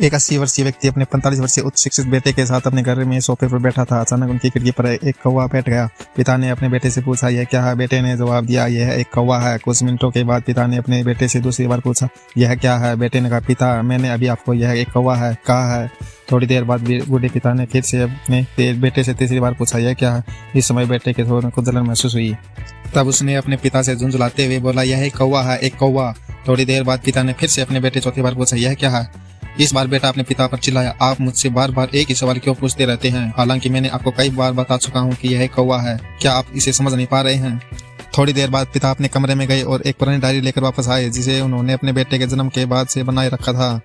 एक 80 वर्षीय व्यक्ति अपने 45 वर्षीय उच्च शिक्षित बेटे के साथ अपने घर में सोफे पर बैठा था। अचानक उनकी खिड़की पर एक कौवा बैठ गया। पिता ने अपने बेटे से पूछा, यह क्या है? बेटे ने जवाब दिया, यह एक कौवा है। कुछ मिनटों के बाद पिता ने अपने बेटे से दूसरी बार पूछा, यह क्या है? बेटे ने कहा, पिता मैंने अभी आपको यह एक कौवा है कहा है। थोड़ी देर बाद बूढ़े पिता ने फिर से अपने बेटे से तीसरी बार पूछा, यह क्या है? इस समय बेटे के थोड़े को जलन महसूस हुई। तब उसने अपने पिता से झुंझुलाते हुए बोला, यह एक कौवा है, एक कौवा। थोड़ी देर बाद पिता ने फिर से अपने बेटे चौथी बार पूछा, यह क्या है? इस बार बेटा अपने पिता पर चिल्लाया, आप मुझसे बार बार एक ही सवाल क्यों पूछते रहते हैं? हालांकि मैंने आपको कई बार बता चुका हूँ कि यह एक कौवा है। क्या आप इसे समझ नहीं पा रहे हैं? थोड़ी देर बाद पिता अपने कमरे में गए और एक पुरानी डायरी लेकर वापस आए, जिसे उन्होंने अपने बेटे के जन्म के बाद से बनाए रखा था।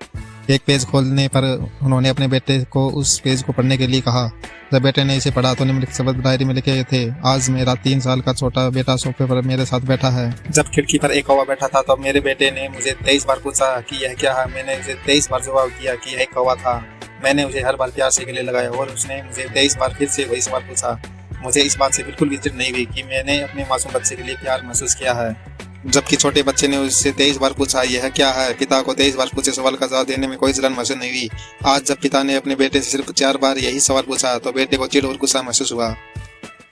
एक पेज खोलने पर उन्होंने अपने बेटे को उस पेज को पढ़ने के लिए कहा। जब बेटे ने इसे पढ़ा तो निम्नलिखित शब्द डायरी में लिखे थे, आज मेरा 3 साल का छोटा बेटा सोफे पर मेरे साथ बैठा है। जब खिड़की पर एक कौवा बैठा था तब मेरे बेटे ने मुझे 23 बार पूछा कि यह क्या है। मैंने उसे 23 बार जवाब दिया कि यह एक कौवा था। मैंने उसे हर बार प्यार से गले लगाया और उसने मुझे 23 बार फिर से वही सवाल पूछा। मुझे इस बात से बिल्कुल भी चिढ़ नहीं हुई कि मैंने अपने मासूम बच्चे के लिए प्यार महसूस किया है। जबकि छोटे बच्चे ने उससे 23 बार पूछा, यह क्या है? पिता को 23 बार पूछे सवाल का जवाब देने में कोई जलन महसूस नहीं हुई। आज जब पिता ने अपने बेटे से सिर्फ 4 बार यही सवाल पूछा तो बेटे को चिढ़ और गुस्सा महसूस हुआ।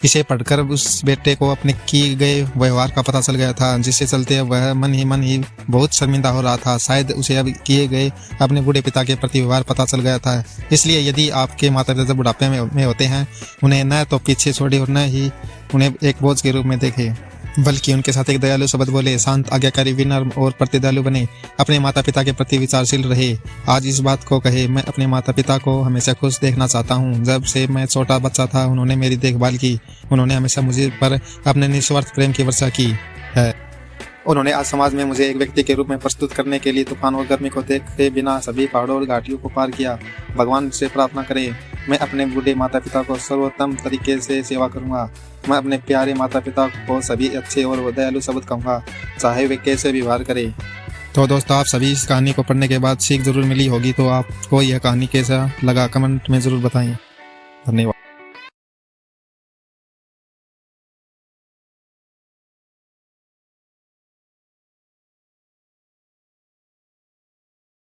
इसे पढ़कर उस बेटे को अपने किए गए व्यवहार का पता चल गया था, जिससे चलते वह मन ही बहुत शर्मिंदा हो रहा था। शायद उसे अब किए गए अपने बूढ़े पिता के प्रति व्यवहार पता चल गया था। इसलिए यदि आपके माता पिता जब बुढ़ापे में होते हैं, उन्हें न तो पीछे छोड़े और न ही उन्हें एक बोझ के रूप में देखें, बल्कि उनके साथ एक दयालु शब्द बोले, शांत, आज्ञाकारी, विनम्र और प्रतिदयालु बने। अपने माता पिता के प्रति विचारशील रहे। आज इस बात को कहे, मैं अपने माता पिता को हमेशा खुश देखना चाहता हूँ। जब से मैं छोटा बच्चा था उन्होंने मेरी देखभाल की। उन्होंने हमेशा मुझे पर अपने निस्वार्थ प्रेम की वर्षा की है। उन्होंने आज समाज में मुझे एक व्यक्ति के रूप में प्रस्तुत करने के लिए तूफान और गर्मी को देखते बिना सभी पहाड़ों और घाटियों को पार किया। भगवान से प्रार्थना करें, मैं अपने बूढ़े माता पिता को सर्वोत्तम तरीके से सेवा करूंगा। मैं अपने प्यारे माता पिता को सभी अच्छे और दयालु शब्द कहूँगा, चाहे वे कैसे व्यवहार करें। तो दोस्तों, आप सभी इस कहानी को पढ़ने के बाद सीख जरूर मिली होगी। तो आपको यह कहानी कैसा लगा कमेंट में जरूर बताएं। धन्यवाद।